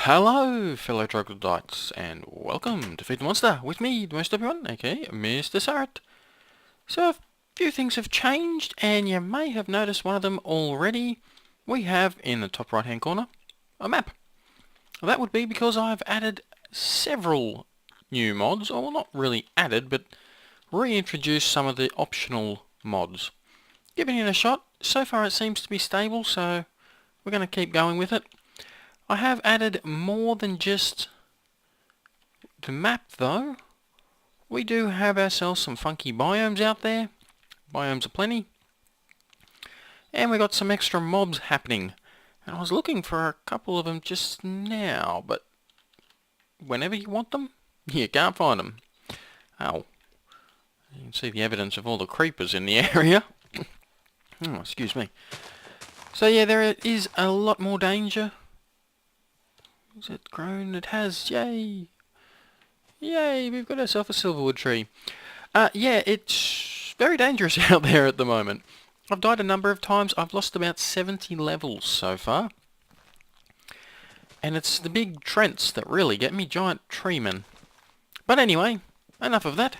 Hello, fellow troglodytes, and welcome to Feed the Monster with me, the most everyone, aka MrSuryt. So, a few things have changed, and you may have noticed one of them already. We have, in the top right hand corner, a map. That would be because I've added several new mods, or well, not really added, but reintroduced some of the optional mods. Giving it a shot. So far it seems to be stable, so we're going to keep going with it. I have added more than just the map though. We do have ourselves some funky biomes out there. Biomes aplenty. And we got some extra mobs happening. And I was looking for a couple of them just now, but whenever you want them, you can't find them. Oh. You can see the evidence of all the creepers in the area. Oh, excuse me. So yeah, there is a lot more danger. Has it grown? It has. Yay! Yay! We've got ourselves a silverwood tree. Yeah, it's very dangerous out there at the moment. I've died a number of times. I've lost about 70 levels so far. And it's the big Trents that really get me, giant treemen. But anyway, enough of that.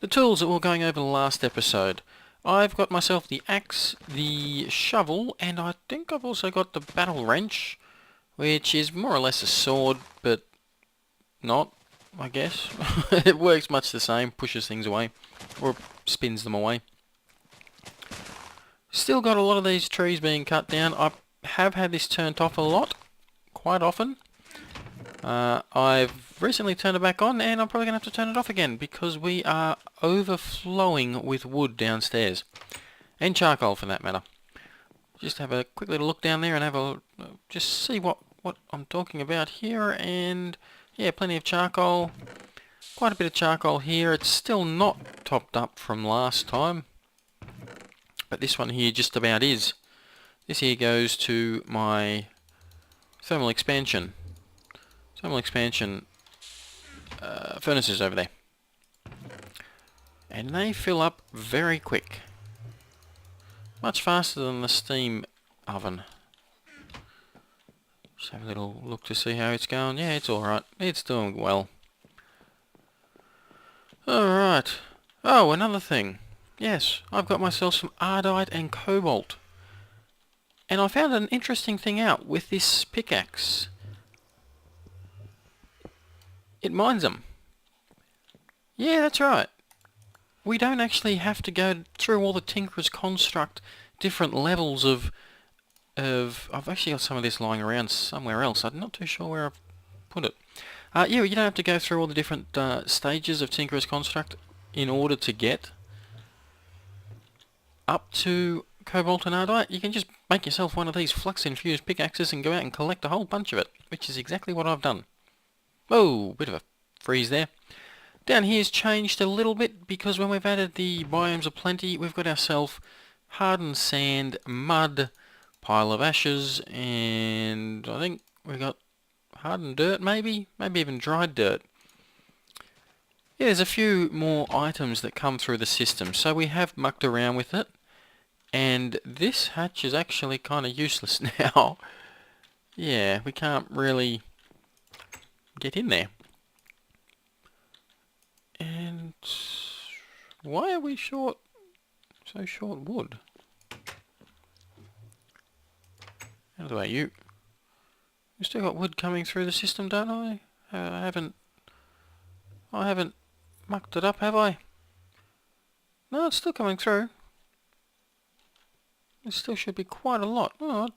The tools that we were going over the last episode. I've got myself the axe, the shovel, and I think I've also got the battle wrench, which is more or less a sword, but not, I guess. It works much the same, pushes things away, or spins them away. Still got a lot of these trees being cut down. I have had this turned off a lot, quite often. I've recently turned it back on, and I'm probably going to have to turn it off again, because we are overflowing with wood downstairs. And charcoal, for that matter. Just have a quick little look down there and have a just see what I'm talking about here, and yeah, plenty of charcoal. Quite a bit of charcoal here. It's still not topped up from last time, but this one here just about is. This here goes to my thermal expansion furnaces over there, and they fill up very quick, much faster than the steam oven. Just have a little look to see how it's going. Yeah, it's alright. It's doing well. Alright. Oh, another thing. Yes, I've got myself some ardite and cobalt. And I found an interesting thing out with this pickaxe. It mines them. Yeah, that's right. We don't actually have to go through all the Tinkerer's Construct different levels of... I've actually got some of this lying around somewhere else. I'm not too sure where I've put it. Yeah, you don't have to go through all the different stages of Tinkerer's Construct in order to get up to cobalt and ardite. You can just make yourself one of these flux-infused pickaxes and go out and collect a whole bunch of it, which is exactly what I've done. Oh, bit of a freeze there. Down here's changed a little bit, because when we've added the biomes aplenty, we've got ourselves hardened sand, mud, pile of ashes, and I think we got hardened dirt, maybe even dried dirt. Yeah, there's a few more items that come through the system, so we have mucked around with it, and this hatch is actually kind of useless now. Yeah, we can't really get in there. And why are we so short wood? Out of the way, you still got wood coming through the system, don't I? I haven't mucked it up, have I? No, it's still coming through. It still should be quite a lot. Oh, I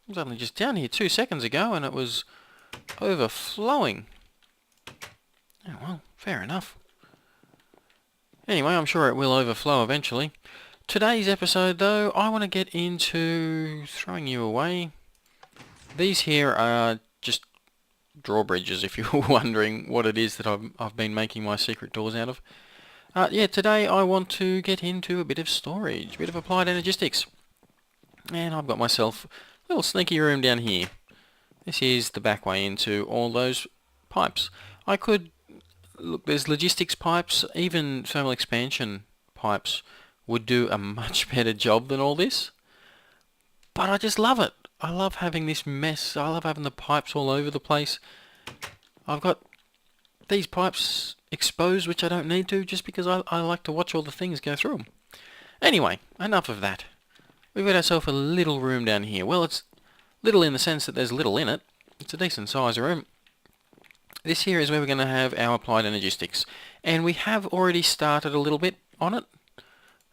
was only just down here 2 seconds ago and it was overflowing. Oh well, fair enough. Anyway, I'm sure it will overflow eventually. Today's episode, though, I want to get into throwing you away. These here are just drawbridges, if you're wondering what it is that I've been making my secret doors out of. Yeah, today I want to get into a bit of storage, a bit of applied energistics. And I've got myself a little sneaky room down here. This is the back way into all those pipes. I could... Look, there's logistics pipes, even thermal expansion pipes would do a much better job than all this. But I just love it. I love having this mess. I love having the pipes all over the place. I've got these pipes exposed, which I don't need to, just because I like to watch all the things go through them. Anyway, enough of that. We've got ourselves a little room down here. Well, it's little in the sense that there's little in it. It's a decent size room. This here is where we're going to have our applied energistics. And we have already started a little bit on it.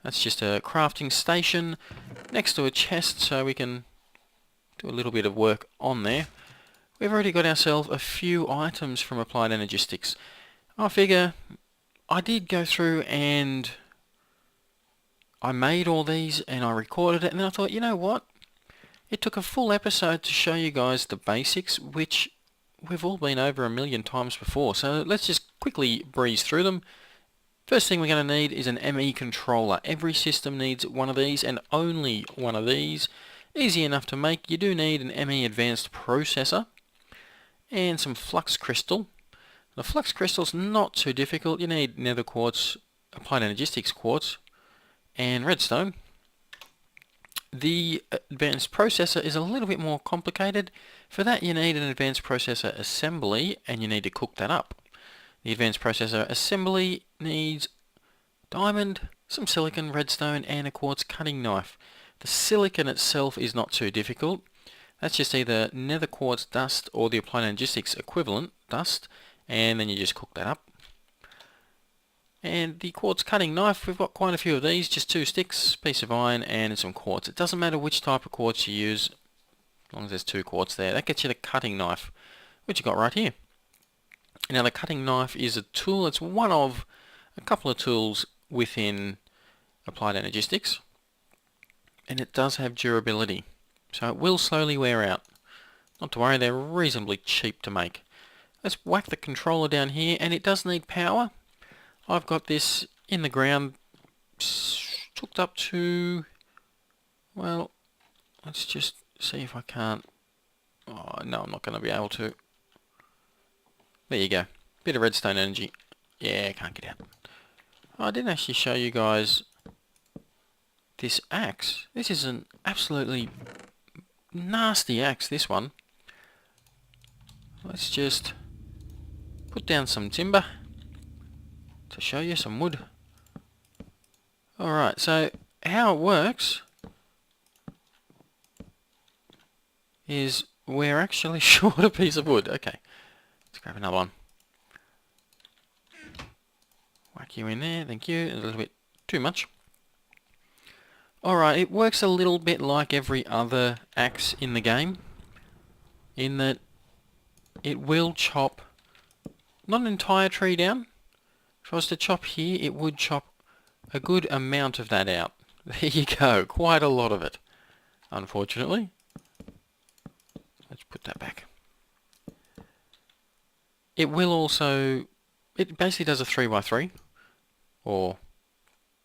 That's just a crafting station next to a chest, so we can do a little bit of work on there. We've already got ourselves a few items from applied energistics. I figure I did go through and I made all these and I recorded it, and then I thought, you know what? It took a full episode to show you guys the basics, which we've all been over a million times before. So let's just quickly breeze through them. First thing we're going to need is an ME controller. Every system needs one of these and only one of these. Easy enough to make. You do need an ME advanced processor and some flux crystal. The flux crystal's not too difficult. You need nether quartz, applied energistics quartz, and redstone. The advanced processor is a little bit more complicated. For that you need an advanced processor assembly, and you need to cook that up. The advanced processor assembly needs diamond, some silicon, redstone, and a quartz cutting knife. The silicon itself is not too difficult. That's just either nether quartz dust or the applied energistics equivalent dust, and then you just cook that up. And the quartz cutting knife, we've got quite a few of these, just 2 sticks, piece of iron, and some quartz. It doesn't matter which type of quartz you use, as long as there's 2 quartz there. That gets you the cutting knife, which you got right here. Now the cutting knife is a tool. It's one of a couple of tools within applied energistics, and it does have durability, so it will slowly wear out. Not to worry, they're reasonably cheap to make. Let's whack the controller down here, and it does need power. I've got this in the ground, hooked up to, well, let's just see if I can't. Oh no, I'm not going to be able to. There you go. Bit of redstone energy. Yeah, can't get out. I didn't actually show you guys this axe. This is an absolutely nasty axe, this one. Let's just put down some timber to show you some wood. Alright, so how it works is we're actually short a piece of wood. Okay, let's grab another one. Whack you in there, thank you. A little bit too much. Alright, it works a little bit like every other axe in the game, in that it will chop not an entire tree down. If I was to chop here, it would chop a good amount of that out. There you go, quite a lot of it, unfortunately. Let's put that back. It will also, it basically does a 3x3, or,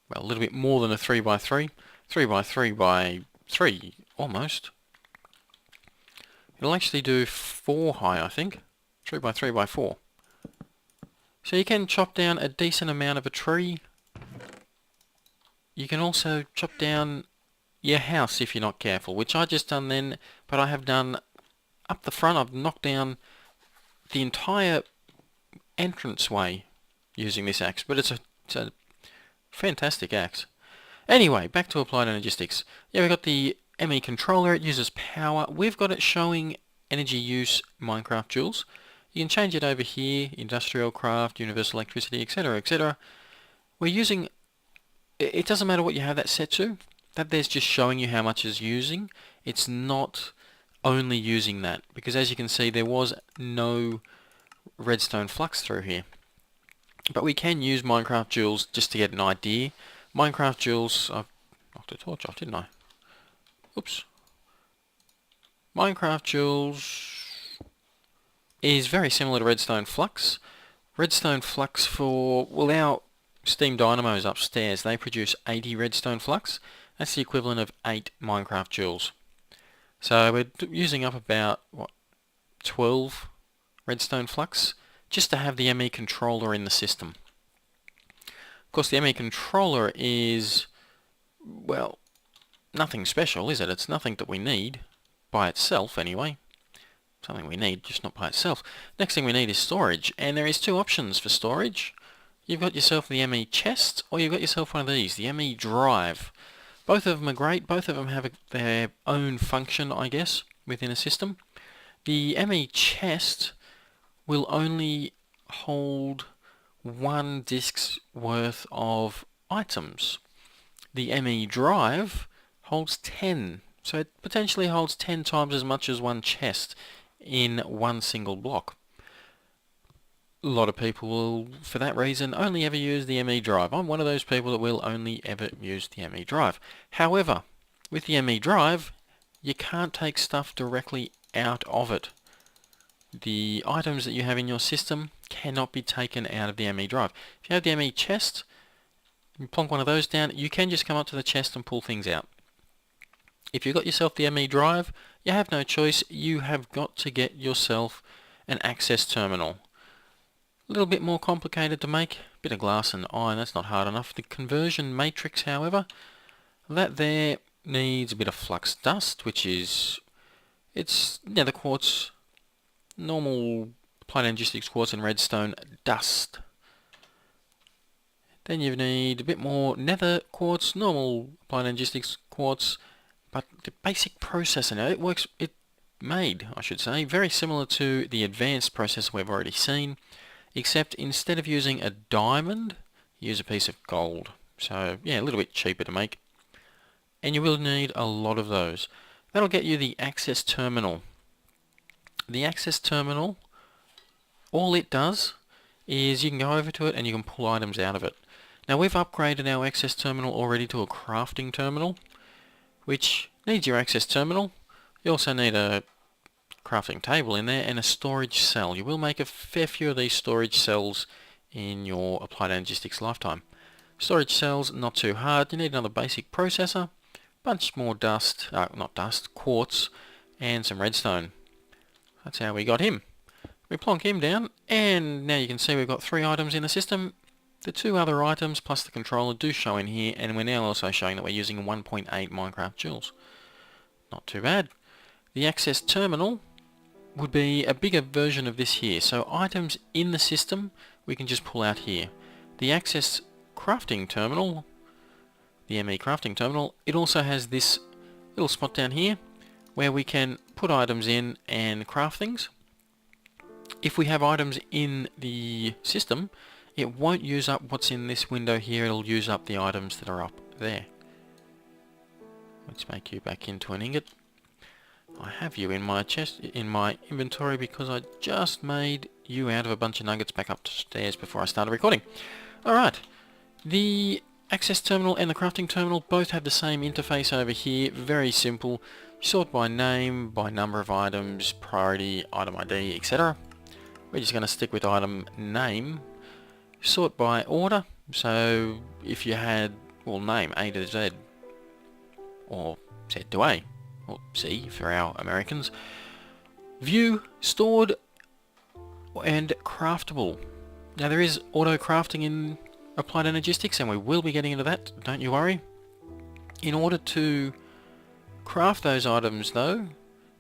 well, a little bit more than a 3x3. 3x3 by 3, almost. It'll actually do 4 high, I think. 3x3 by 4. So you can chop down a decent amount of a tree. You can also chop down your house if you're not careful, which I just done then, but I have done up the front. I've knocked down the entire entranceway using this axe, but it's a fantastic axe. Anyway, back to applied energistics. Yeah, we've got the ME controller. It uses power. We've got it showing energy use Minecraft joules. You can change it over here, industrial craft, universal electricity, etc, etc. We're using, it doesn't matter what you have that set to, that there's just showing you how much it's using. It's not only using that, because as you can see there was no redstone flux through here. But we can use Minecraft joules just to get an idea. Minecraft joules, I've knocked a torch off, didn't I? Oops. Minecraft joules is very similar to redstone flux. Redstone flux for, well, our steam dynamos upstairs, they produce 80 redstone flux. That's the equivalent of 8 Minecraft joules. So we're using up about, what, 12 redstone flux just to have the ME controller in the system. Of course, the ME controller is, well, nothing special, is it? It's nothing that we need by itself anyway. Something we need, just not by itself. Next thing we need is storage, and there is two options for storage. You've got yourself the ME chest, or you've got yourself one of these, the ME drive. Both of them are great, both of them have their own function, I guess, within a system. The ME chest will only hold 1 disk's worth of items. The ME drive holds 10, so it potentially holds 10 times as much as one chest in one single block. A lot of people will, for that reason, only ever use the ME drive. I'm one of those people that will only ever use the ME drive. However, with the ME drive, you can't take stuff directly out of it. The items that you have in your system cannot be taken out of the ME drive. If you have the ME chest, you plonk one of those down, you can just come up to the chest and pull things out. If you've got yourself the ME drive, you have no choice. You have got to get yourself an access terminal. A little bit more complicated to make. Bit of glass and iron, that's not hard enough. The conversion matrix, however, that there needs a bit of flux dust, which is, it's nether quartz, normal applied energistics quartz and redstone dust. Then you need a bit more nether quartz, normal applied energistics quartz, but the basic processor now, it made, I should say, very similar to the advanced processor we've already seen, except instead of using a diamond, use a piece of gold. So yeah, a little bit cheaper to make. And you will need a lot of those. That'll get you the access terminal. The access terminal, all it does is you can go over to it and you can pull items out of it. Now we've upgraded our access terminal already to a crafting terminal, which needs your access terminal. You also need a crafting table in there and a storage cell. You will make a fair few of these storage cells in your applied energistics lifetime. Storage cells, not too hard. You need another basic processor, bunch more dust, not dust, quartz, and some redstone. That's how we got him. We plonk him down, and now you can see we've got 3 items in the system. The 2 other items plus the controller do show in here, and we're now also showing that we're using 1.8 Minecraft joules. Not too bad. The access terminal would be a bigger version of this here. So items in the system we can just pull out here. The access crafting terminal, the ME crafting terminal, it also has this little spot down here where we can put items in and craft things. If we have items in the system, it won't use up what's in this window here, it'll use up the items that are up there. Let's make you back into an ingot. I have you in my chest, in my inventory, because I just made you out of a bunch of nuggets back upstairs before I started recording. Alright, the access terminal and the crafting terminal both have the same interface over here, very simple. Sort by name, by number of items, priority, item ID, etc. We're just going to stick with item name. Sort by order, so if you had, well, name A to Z, or Z to A, or C for our Americans. View, stored, and craftable. Now there is auto crafting in applied energistics, and we will be getting into that, don't you worry. In order to craft those items though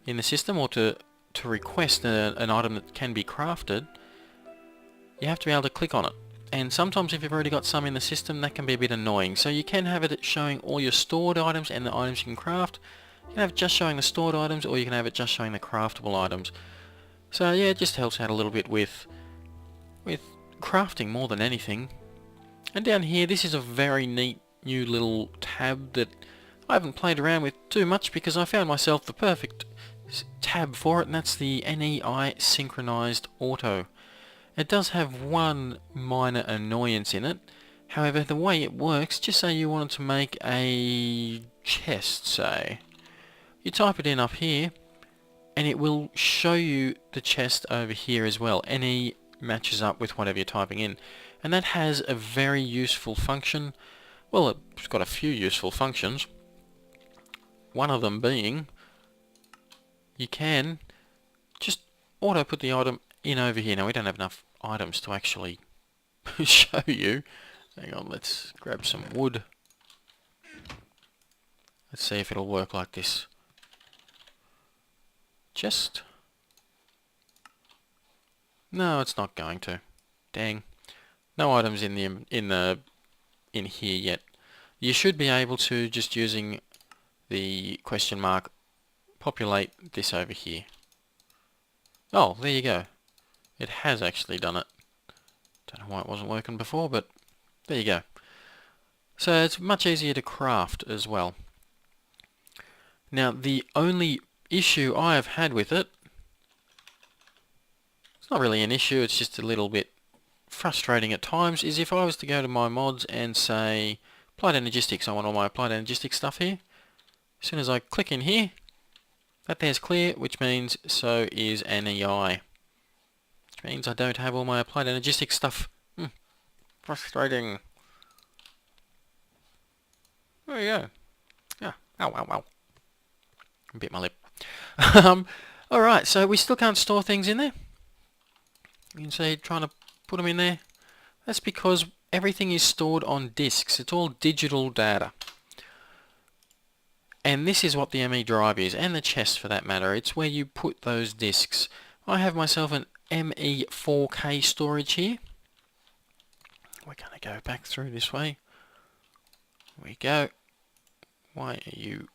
in the system, or to request an item that can be crafted, you have to be able to click on it. And sometimes if you've already got some in the system, that can be a bit annoying. So you can have it showing all your stored items and the items you can craft. You can have it just showing the stored items, or you can have it just showing the craftable items. So yeah, it just helps out a little bit with crafting more than anything. And down here, this is a very neat new little tab that I haven't played around with too much because I found myself the perfect tab for it, and that's the NEI Synchronized Auto. It does have one minor annoyance in it. However, the way it works, just say you wanted to make a chest, say. You type it in up here, and it will show you the chest over here as well. NE matches up with whatever you're typing in. And that has a very useful function. Well, it's got a few useful functions. One of them being, you can just auto put the item in over here. Now we don't have enough items to actually show you. Hang on, let's grab some wood. Let's see if it'll work like this. chest. No, it's not going to. Dang. No items in here yet. You should be able to, just using the question mark, populate this over here. Oh, there you go. It has actually done it. Don't know why it wasn't working before, but there you go. So it's much easier to craft as well. Now, the only issue I have had with it, it's not really an issue, it's just a little bit frustrating at times, is if I was to go to my mods and say, Applied Energistics, I want all my Applied Energistics stuff here. As soon as I click in here, that there's clear, which means so is an EI. Which means I don't have all my Applied Energistics stuff. Frustrating. There you go. Yeah. Ow, ow, ow. Bit my lip. Alright, so we still can't store things in there. You can see trying to put them in there. That's because everything is stored on disks. It's all digital data. And this is what the ME drive is, and the chest for that matter. It's where you put those disks. I have myself an ME 4K storage here. We're going to go back through this way. There we go. Why are you...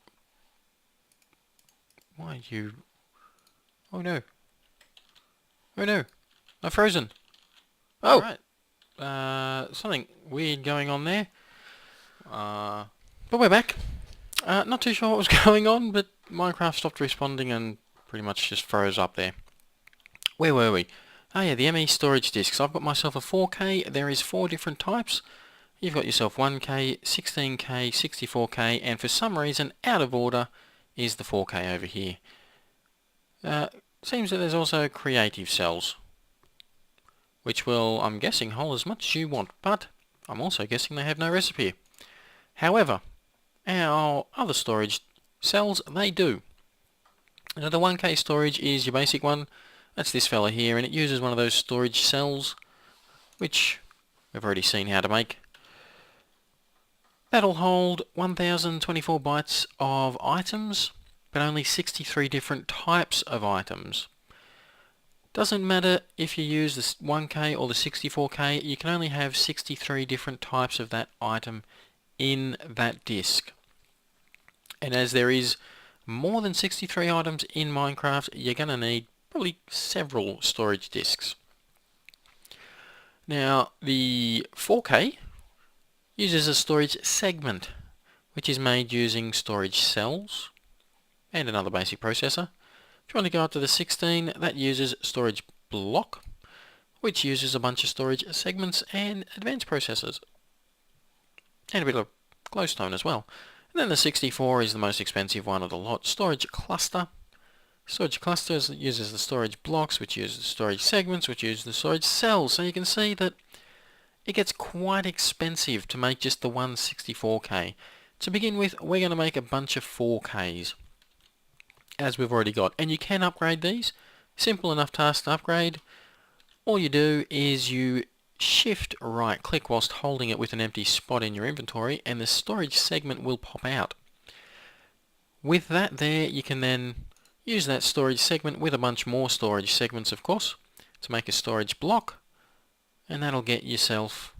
Oh no. Oh no. I'm frozen. Oh! Right. Something weird going on there. But we're back. Not too sure what was going on, but Minecraft stopped responding and pretty much just froze up there. Where were we? Oh yeah, the ME storage disks. I've got myself a 4K. There is 4 different types. You've got yourself 1K, 16K, 64K, and for some reason, out of order, is the 4K over here. Seems that there's also creative cells, which will, I'm guessing, hold as much as you want, but I'm also guessing they have no recipe. However, our other storage cells, they do. Now the 1K storage is your basic one. That's this fella here, and it uses one of those storage cells, which we've already seen how to make. That'll hold 1024 bytes of items, but only 63 different types of items. Doesn't matter if you use the 1K or the 64K, you can only have 63 different types of that item in that disk. And as there is more than 63 items in Minecraft, you're going to need probably several storage disks. Now, the 4K uses a storage segment, which is made using storage cells and another basic processor. If you want to go up to the 16, that uses storage block, which uses a bunch of storage segments and advanced processors, and a bit of glowstone as well. And then the 64 is the most expensive one of the lot, storage cluster. Storage clusters uses the storage blocks, which uses the storage segments, which use the storage cells. So you can see that it gets quite expensive to make just the one 64K. To begin with, we're going to make a bunch of 4Ks, as we've already got. And you can upgrade these. Simple enough task to upgrade. All you do is you shift right click whilst holding it with an empty spot in your inventory, and the storage segment will pop out. With that there, you can then use that storage segment with a bunch more storage segments, of course, to make a storage block, and that'll get yourself,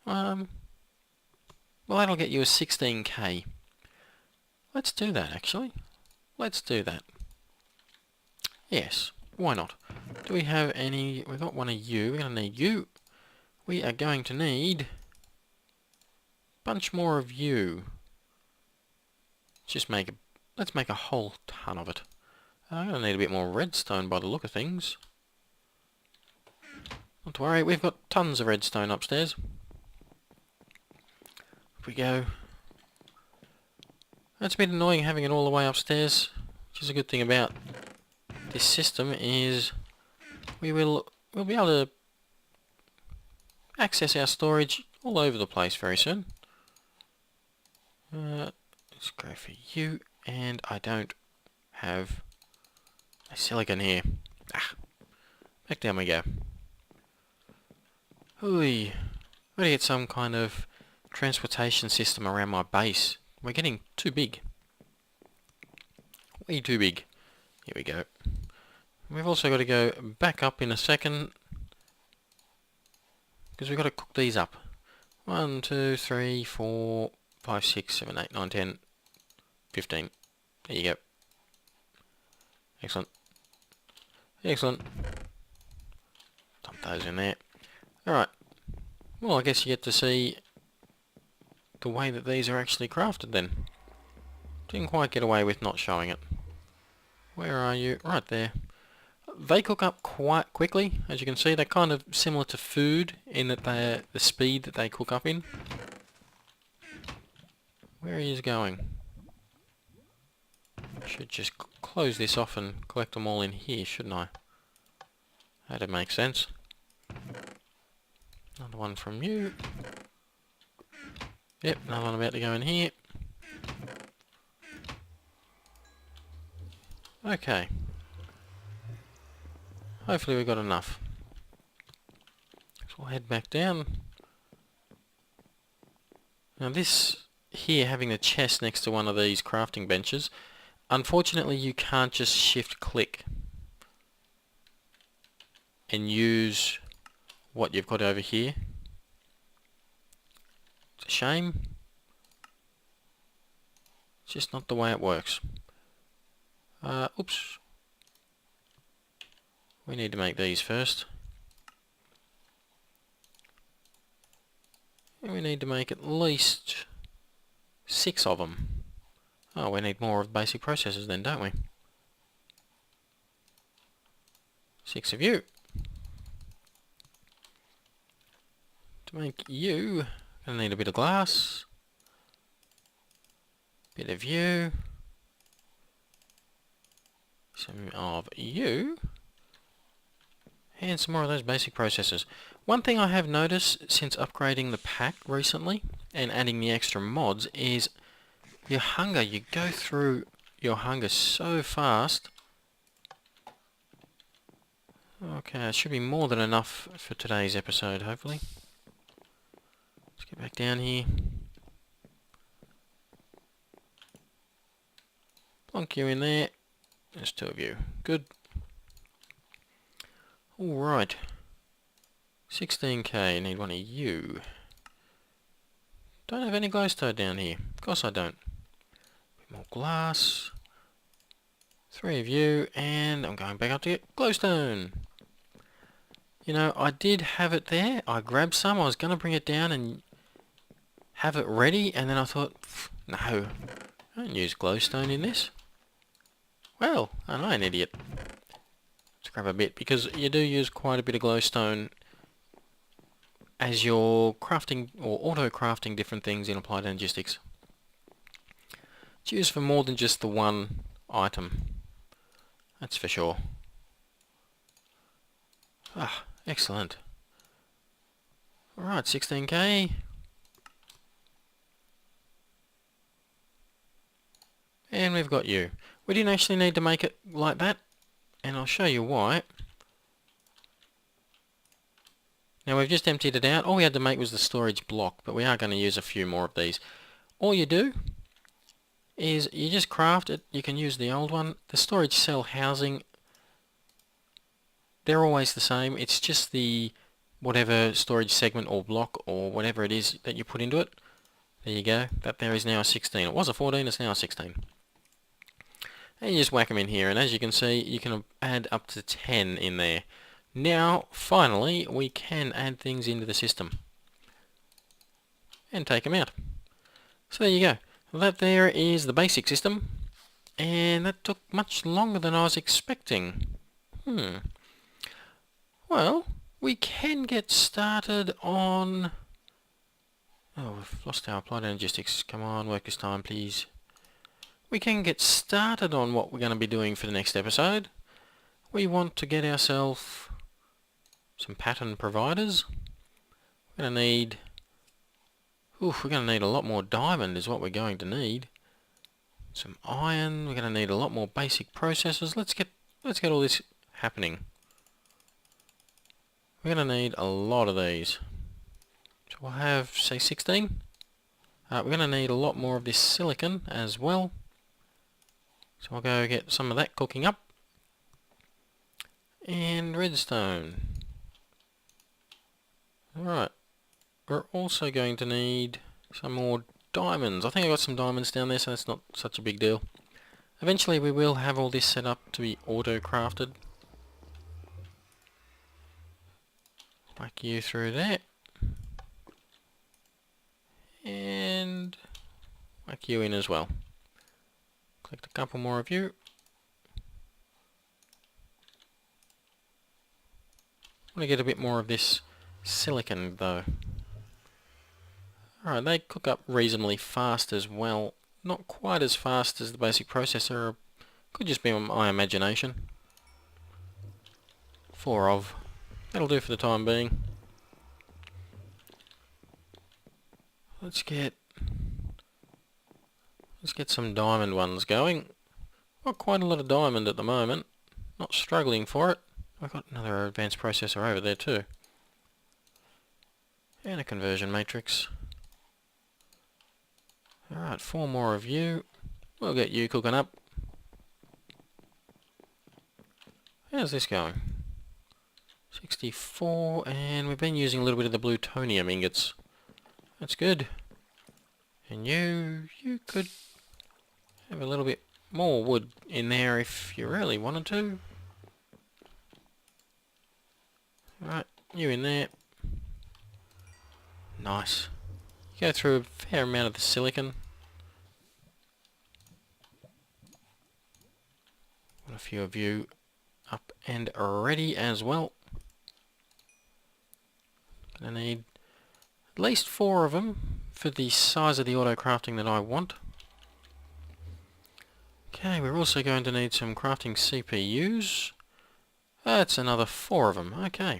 well, that'll get you a 16K. Let's do that, actually. Let's do that. Yes, why not? Do we have any? We've got one of you. We're going to need you. We are going to need a bunch more of you. Let's make a whole ton of it. I'm going to need a bit more redstone by the look of things. Not to worry, we've got tons of redstone upstairs. Up we go. That's a bit annoying having it all the way upstairs, which is a good thing about this system is we'll be able to access our storage all over the place very soon. Let's go for you, and I don't have a silicon here. Back down we go. Ooh, gotta get some kind of transportation system around my base. We're getting too big. Way too big. Here we go. We've also got to go back up in a second, because we've got to cook these up. 1, 2, 3, 4, 5, 6, 7, 8, 9, 10, 15. There you go. Excellent. Excellent. Dump those in there. Alright. Well, I guess you get to see the way that these are actually crafted then. Didn't quite get away with not showing it. Where are you? Right there. They cook up quite quickly. As you can see, they're kind of similar to food in that they're the speed that they cook up in. Where he is going? Should just close this off and collect them all in here, shouldn't I? That'd make sense. Another one from you. Yep, another one about to go in here. Okay. Hopefully we've got enough. So we'll head back down. Now this here, having the chest next to one of these crafting benches, unfortunately you can't just shift click and use what you've got over here. It's a shame. It's just not the way it works. Oops. We need to make these first. And we need to make at least 6 of them. Oh, we need more of basic processes then, don't we? 6 of you. To make you, gonna need a bit of glass. Bit of you. Some of you. And some more of those basic processes. One thing I have noticed since upgrading the pack recently and adding the extra mods is your hunger. You go through your hunger so fast. Okay, it should be more than enough for today's episode, hopefully. Let's get back down here. Plonk you in there. There's 2 of you. Good. Alright. 16k, need one of you. Don't have any glowstone down here. Of course I don't. Bit more glass. 3 of you, and I'm going back up to get glowstone. You know, I did have it there. I grabbed some. I was going to bring it down and have it ready, and then I thought, no, I don't use glowstone in this. Well, I'm an idiot. Let's grab a bit, because you do use quite a bit of glowstone as you're crafting or auto-crafting different things in Applied Energistics. It's used for more than just the one item. That's for sure. Ah, excellent. Alright, 16k. And we've got you. We didn't actually need to make it like that, and I'll show you why. Now we've just emptied it out. All we had to make was the storage block, but we are going to use a few more of these. All you do is you just craft it. You can use the old one. The storage cell housing, they're always the same. It's just the whatever storage segment or block or whatever it is that you put into it. There you go. That there is now a 16. It was a 14, it's now a 16. And you just whack them in here, and as you can see, you can add up to 10 in there. Now, finally, we can add things into the system. And take them out. So there you go. That there is the basic system. And that took much longer than I was expecting. Well, we can get started on... Oh, we've lost our Applied Energistics. Come on, workers' time, please. We can get started on what we're going to be doing for the next episode. We want to get ourselves some pattern providers. We're going to need... we're going to need a lot more diamond is what we're going to need. Some iron. We're going to need a lot more basic processes. Let's get all this happening. We're going to need a lot of these. So we'll have, say, 16. We're going to need a lot more of this silicon as well. So I'll go get some of that cooking up. And redstone. Alright, we're also going to need some more diamonds. I think I got some diamonds down there, so that's not such a big deal. Eventually we will have all this set up to be auto-crafted. Whack you through there. And whack you in as well. Collect a couple more of you. I want to get a bit more of this silicon though. Alright, they cook up reasonably fast as well. Not quite as fast as the basic processor. Could just be my imagination. 4 of. That'll do for the time being. Let's get some diamond ones going. Got quite a lot of diamond at the moment. Not struggling for it. I've got another advanced processor over there too. And a conversion matrix. Alright, 4 more of you. We'll get you cooking up. How's this going? 64, and we've been using a little bit of the plutonium ingots. That's good. And you could have a little bit more wood in there if you really wanted to. Right, you in there. Nice. You go through a fair amount of the silicon. Got a few of you up and ready as well. Gonna need at least 4 of them for the size of the auto crafting that I want. Okay, we're also going to need some crafting CPUs. That's another 4 of them. Okay.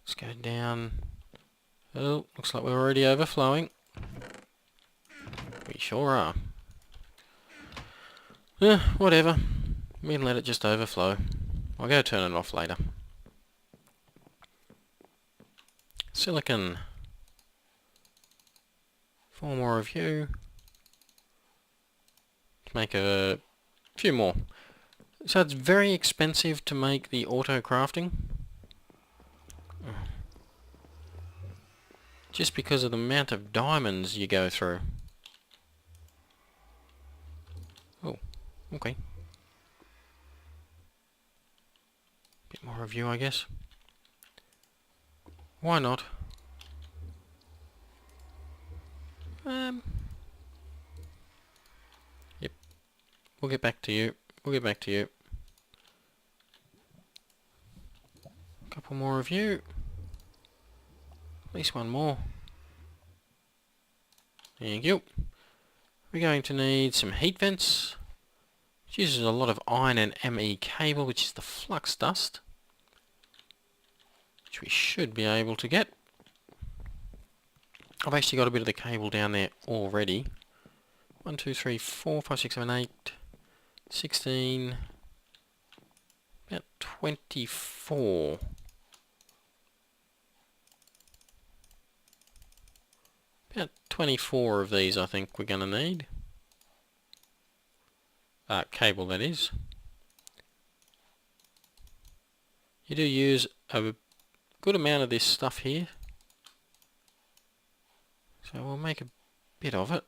Let's go down. Oh, looks like we're already overflowing. We sure are. Whatever. We can let it just overflow. I'll go turn it off later. Silicon. 4 more of you. Make a few more. So it's very expensive to make the auto crafting. Just because of the amount of diamonds you go through. Oh, okay. Bit more of you, I guess. Why not? Yep. We'll get back to you. We'll get back to you. A couple more of you. At least one more. Thank you. We're going to need some heat vents. Which uses a lot of iron and ME cable, which is the flux dust. Which we should be able to get. I've actually got a bit of the cable down there already. 1, 2, 3, 4, 5, 6, 7, 8, 16, about 24. About 24 of these I think we're going to need. Cable that is. You do use a good amount of this stuff here. So we'll make a bit of it.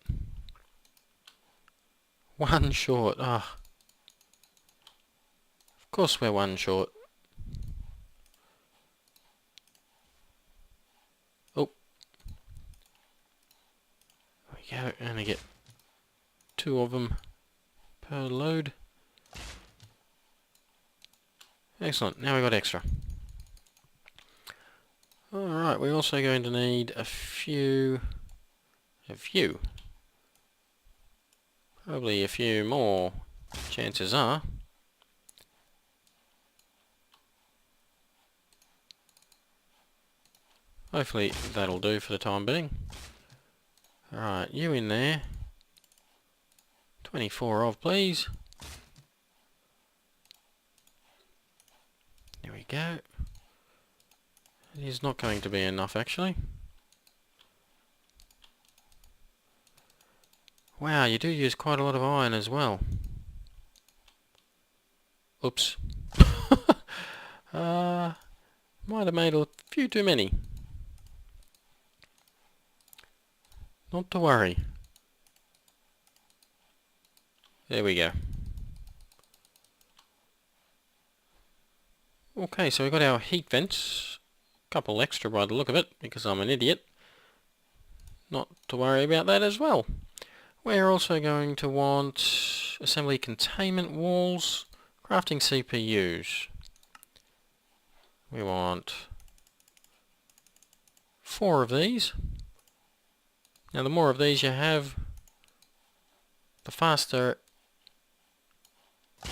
1 short. Ah. Of course we're 1 short. Oh. There we go. Only get 2 of them per load. Excellent. Now we've got extra. Alright, we're also going to need a few... Probably a few more, chances are. Hopefully that'll do for the time being. Alright, you in there. 24 of, please. There we go. It is not going to be enough, actually. Wow, you do use quite a lot of iron as well. Oops. Might have made a few too many. Not to worry. There we go. Okay, so we've got our heat vents. Couple extra by the look of it, because I'm an idiot. Not to worry about that as well. We're also going to want assembly containment walls, crafting CPUs. We want 4 of these. Now the more of these you have, the faster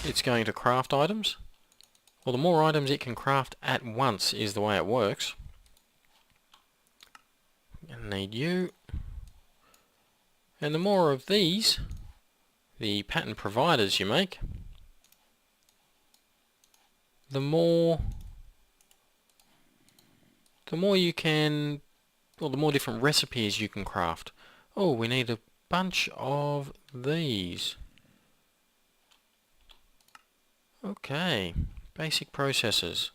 it's going to craft items. Well, the more items it can craft at once is the way it works. Gonna need you. And the more of these, the pattern providers you make, the more you can, or the more different recipes you can craft. Oh, we need a bunch of these. Okay, basic processors.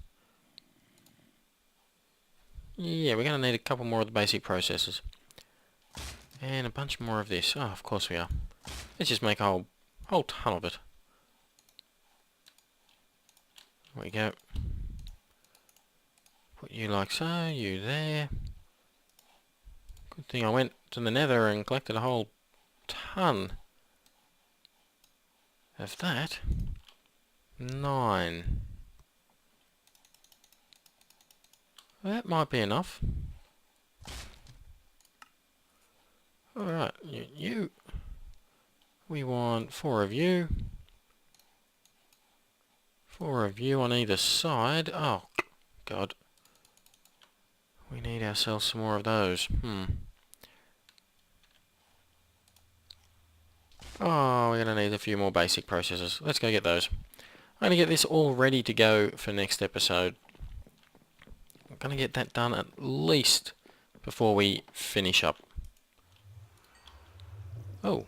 Yeah, we're going to need a couple more of the basic processors. And a bunch more of this. Oh, of course we are. Let's just make a whole ton of it. There we go. Put you like so, you there. Good thing I went to the nether and collected a whole ton of that. 9. That might be enough. Alright, you. We want 4 of you. 4 of you on either side. Oh, God. We need ourselves some more of those. Oh, we're going to need a few more basic processors. Let's go get those. I'm going to get this all ready to go for next episode. I'm going to get that done at least before we finish up. Oh.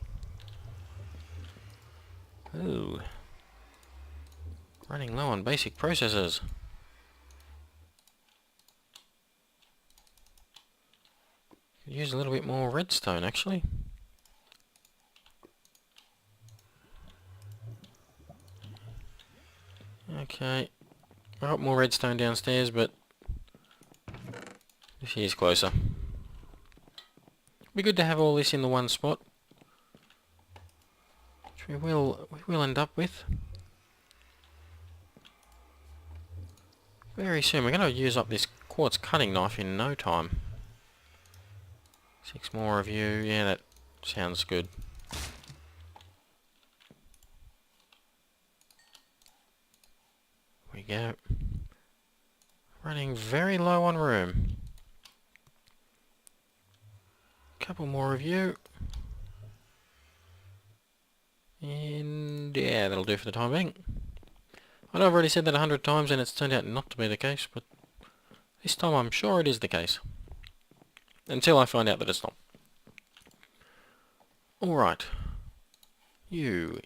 Ooh. Running low on basic processors. Could use a little bit more redstone actually. Okay. I've got more redstone downstairs, but this here's closer. Be good to have all this in the one spot. Which we will end up with. Very soon. We're going to use up this quartz cutting knife in no time. 6 more of you. Yeah, that sounds good. There we go. Running very low on room. Couple more of you. And yeah, that'll do for the time being. I know I've already said that 100 times and it's turned out not to be the case, but this time I'm sure it is the case. Until I find out that it's not. Alright. You,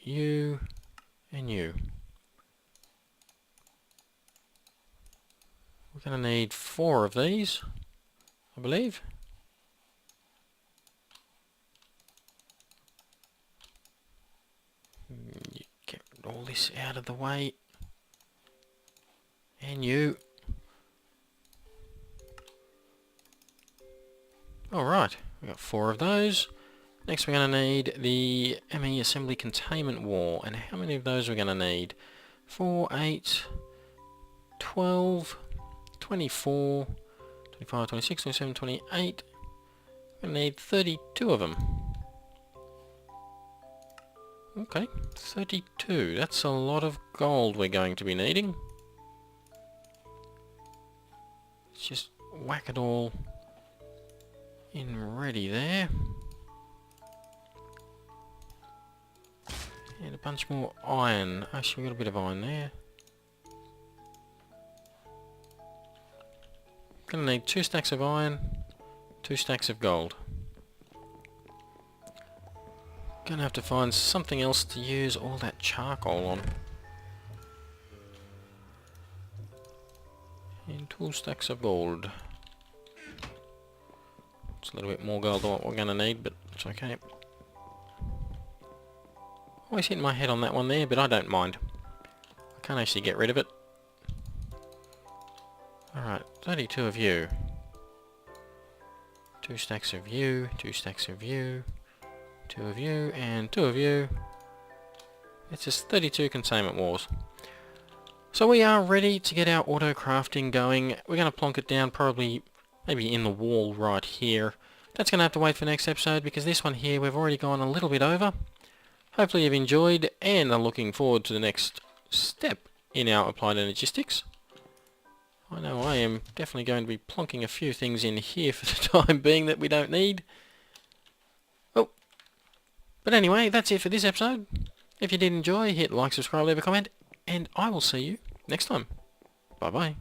and you. We're going to need 4 of these, I believe. Get all this out of the way. And you. Alright, we've got 4 of those. Next we're going to need the ME assembly containment wall. And how many of those we're going to need? 4, 8, 12, 24, 25, 26, 27, 28. We're going to need 32 of them. Okay, 32. That's a lot of gold we're going to be needing. Let's just whack it all in ready there. And a bunch more iron. Actually, we've got a bit of iron there. Gonna need 2 stacks of iron, 2 stacks of gold. Gonna have to find something else to use all that charcoal on. And 2 stacks of gold. It's a little bit more gold than what we're going to need, but it's okay. Always hitting my head on that one there, but I don't mind. I can't actually get rid of it. Alright, 32 of you. 2 stacks of you, 2 stacks of you, 2 of you, and 2 of you. It's just 32 containment walls. So we are ready to get our auto crafting going. We're going to plonk it down probably maybe in the wall right here. That's going to have to wait for next episode because this one here we've already gone a little bit over. Hopefully you've enjoyed and are looking forward to the next step in our applied energistics. I know I am definitely going to be plonking a few things in here for the time being that we don't need. Oh, but anyway, that's it for this episode. If you did enjoy, hit like, subscribe, leave a comment, and I will see you next time. Bye bye.